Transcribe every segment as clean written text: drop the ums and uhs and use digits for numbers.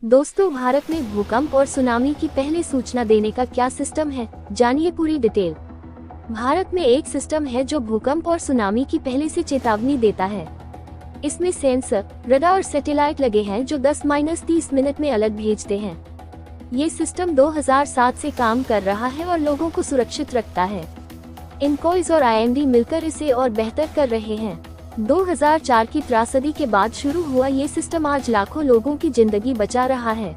दोस्तों, भारत में भूकंप और सुनामी की पहले सूचना देने का क्या सिस्टम है, जानिए पूरी डिटेल। भारत में एक सिस्टम है जो भूकंप और सुनामी की पहले से चेतावनी देता है। इसमें सेंसर, रडार और सैटेलाइट लगे हैं जो 10-30 मिनट में अलर्ट भेजते हैं। ये सिस्टम 2007 से काम कर रहा है और लोगों को सुरक्षित रखता है। इनकॉइस और IMD मिलकर इसे और बेहतर कर रहे हैं। 2004 की त्रासदी के बाद शुरू हुआ ये सिस्टम आज लाखों लोगों की जिंदगी बचा रहा है।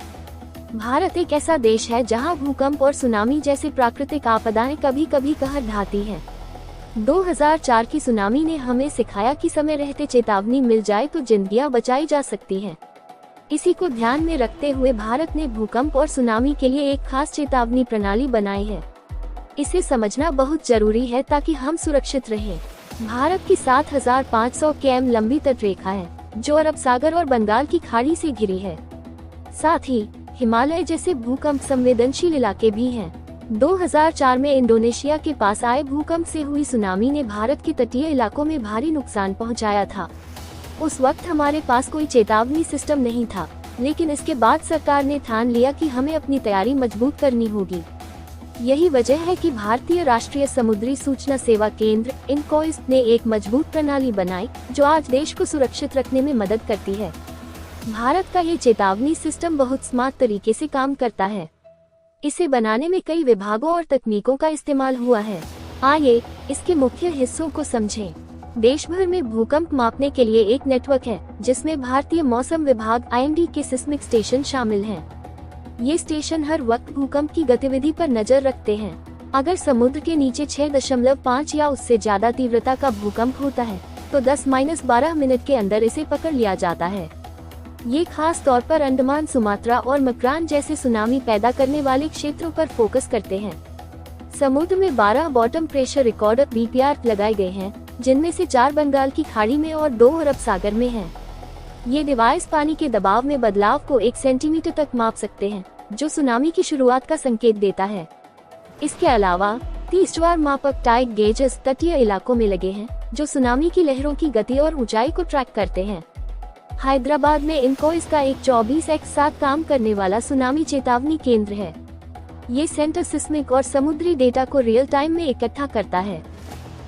भारत एक ऐसा देश है जहां भूकंप और सुनामी जैसे प्राकृतिक आपदाएं कभी कभी कहर ढाती हैं। 2004 की सुनामी ने हमें सिखाया कि समय रहते चेतावनी मिल जाए तो जिंदगियां बचाई जा सकती हैं। इसी को ध्यान में रखते हुए भारत ने भूकंप और सुनामी के लिए एक खास चेतावनी प्रणाली बनाई है। इसे समझना बहुत जरूरी है ताकि हम सुरक्षित रहें। भारत की 7500 km लंबी तटरेखा है जो अरब सागर और बंगाल की खाड़ी से घिरी है। साथ ही हिमालय जैसे भूकंप संवेदनशील इलाके भी हैं। 2004 में इंडोनेशिया के पास आए भूकंप से हुई सुनामी ने भारत के तटीय इलाकों में भारी नुकसान पहुंचाया था। उस वक्त हमारे पास कोई चेतावनी सिस्टम नहीं था, लेकिन इसके बाद सरकार ने ठान लिया कि हमें अपनी तैयारी मजबूत करनी होगी। यही वजह है कि भारतीय राष्ट्रीय समुद्री सूचना सेवा केंद्र इनकॉइस ने एक मजबूत प्रणाली बनाई जो आज देश को सुरक्षित रखने में मदद करती है। भारत का ये चेतावनी सिस्टम बहुत स्मार्ट तरीके से काम करता है। इसे बनाने में कई विभागों और तकनीकों का इस्तेमाल हुआ है। आइए इसके मुख्य हिस्सों को समझें। देश भर में भूकंप मापने के लिए एक नेटवर्क है जिसमें भारतीय मौसम विभाग IMD के सिस्मिक स्टेशन शामिल हैं। ये स्टेशन हर वक्त भूकंप की गतिविधि पर नजर रखते हैं। अगर समुद्र के नीचे 6.5 या उससे ज्यादा तीव्रता का भूकंप होता है तो 10-12 मिनट के अंदर इसे पकड़ लिया जाता है। ये खास तौर पर अंडमान, सुमात्रा और मकरान जैसे सुनामी पैदा करने वाले क्षेत्रों पर फोकस करते हैं। समुद्र में 12 बॉटम प्रेशर रिकॉर्डर BPR लगाए गए हैं, जिनमें से 4 बंगाल की खाड़ी में और 2 अरब सागर में हैं। ये डिवाइस पानी के दबाव में बदलाव को 1 सेंटीमीटर तक माप सकते हैं, जो सुनामी की शुरुआत का संकेत देता है। इसके अलावा 30 ज्वार मापक टाइड गेजेस तटीय इलाकों में लगे हैं, जो सुनामी की लहरों की गति और ऊंचाई को ट्रैक करते हैं। हैदराबाद में इनकॉइस का एक 24x7 काम करने वाला सुनामी चेतावनी केंद्र है। ये सेंटर सिस्मिक और समुद्री डेटा को रियल टाइम में इकट्ठा करता है।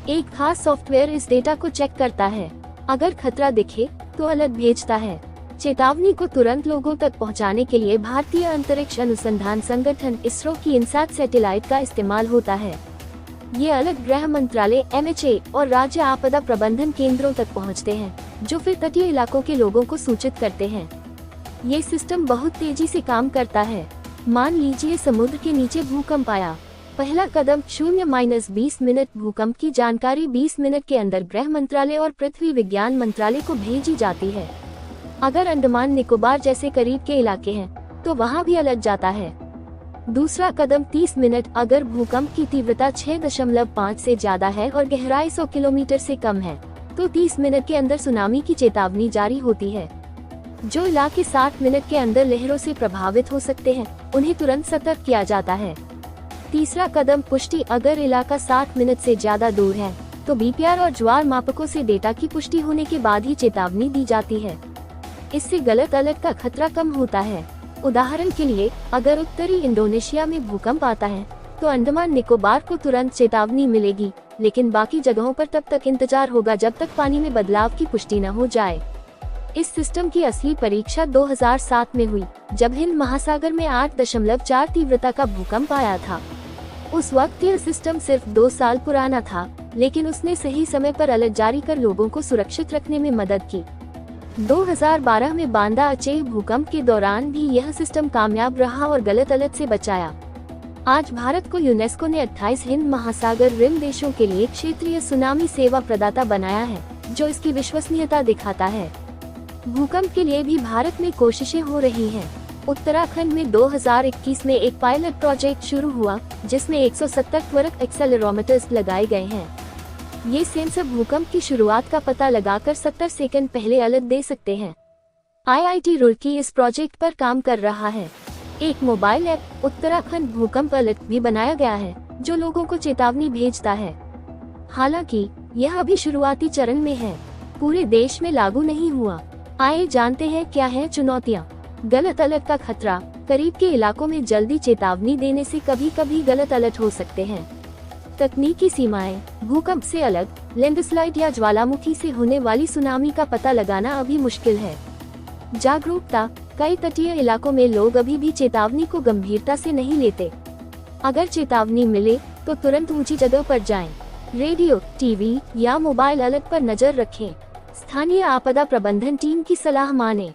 एक खास सॉफ्टवेयर इस डेटा को चेक करता है। अगर खतरा दिखे तो अलर्ट भेजता है। चेतावनी को तुरंत लोगों तक पहुंचाने के लिए भारतीय अंतरिक्ष अनुसंधान संगठन ISRO की INSAT सैटेलाइट का इस्तेमाल होता है। ये अलर्ट गृह मंत्रालय MHA और राज्य आपदा प्रबंधन केंद्रों तक पहुंचते हैं, जो फिर तटीय इलाकों के लोगों को सूचित करते हैं। ये सिस्टम बहुत तेजी से काम करता है। मान लीजिए समुद्र के नीचे भूकंप आया। पहला कदम 0-20 मिनट भूकंप की जानकारी 20 मिनट के अंदर गृह मंत्रालय और पृथ्वी विज्ञान मंत्रालय को भेजी जाती है। अगर अंडमान निकोबार जैसे करीब के इलाके हैं तो वहां भी अलर्ट जाता है। दूसरा कदम 30 मिनट, अगर भूकंप की तीव्रता 6.5 से ज्यादा है और गहराई 100 किलोमीटर से कम है तो 30 मिनट के अंदर सुनामी की चेतावनी जारी होती है। जो इलाके 60 मिनट के अंदर लहरों से प्रभावित हो सकते हैं, उन्हें तुरंत सतर्क किया जाता है। तीसरा कदम पुष्टि, अगर इलाका 60 मिनट से ज्यादा दूर है तो BPR और ज्वार मापकों से डेटा की पुष्टि होने के बाद ही चेतावनी दी जाती है। इससे गलत अलर्ट का खतरा कम होता है। उदाहरण के लिए, अगर उत्तरी इंडोनेशिया में भूकंप आता है तो अंडमान निकोबार को तुरंत चेतावनी मिलेगी, लेकिन बाकी जगहों पर तब तक इंतजार होगा जब तक पानी में बदलाव की पुष्टि न हो जाए। इस सिस्टम की असली परीक्षा 2007 में हुई, जब हिंद महासागर में 8.4 तीव्रता का भूकंप आया था। उस वक्त यह सिस्टम सिर्फ 2 साल पुराना था, लेकिन उसने सही समय पर अलर्ट जारी कर लोगों को सुरक्षित रखने में मदद की। 2012 में बांदा अचेह भूकंप के दौरान भी यह सिस्टम कामयाब रहा और गलत अलर्ट से बचाया। आज भारत को यूनेस्को ने 28 हिंद महासागर रिम देशों के लिए क्षेत्रीय सुनामी सेवा प्रदाता बनाया है, जो इसकी विश्वसनीयता दिखाता है। भूकंप के लिए भी भारत में कोशिशें हो रही हैं। उत्तराखंड में 2021 में एक पायलट प्रोजेक्ट शुरू हुआ, जिसमें 170 त्वरक एक्सेलेरोमीटर्स लगाए गए हैं। ये सेंसर भूकंप की शुरुआत का पता लगाकर 70 सेकंड पहले अलर्ट दे सकते हैं। IIT रुड़की इस प्रोजेक्ट पर काम कर रहा है। एक मोबाइल ऐप उत्तराखंड भूकंप अलर्ट भी बनाया गया है, जो लोगों को चेतावनी भेजता है। हालांकि यह अभी शुरुआती चरण में है, पूरे देश में लागू नहीं हुआ। आइए जानते हैं क्या है चुनौतियाँ। गलत अलर्ट का खतरा। करीब के इलाकों में जल्दी चेतावनी देने से कभी कभी गलत अलर्ट हो सकते हैं। तकनीकी सीमाएं। भूकंप से अलग, लैंडस्लाइड या ज्वालामुखी से होने वाली सुनामी का पता लगाना अभी मुश्किल है। जागरूकता। कई तटीय इलाकों में लोग अभी भी चेतावनी को गंभीरता से नहीं लेते। अगर चेतावनी मिले तो तुरंत ऊंची जगह पर जाएं। रेडियो, टीवी या मोबाइल अलर्ट पर नजर रखें। स्थानीय आपदा प्रबंधन टीम की सलाह मानें।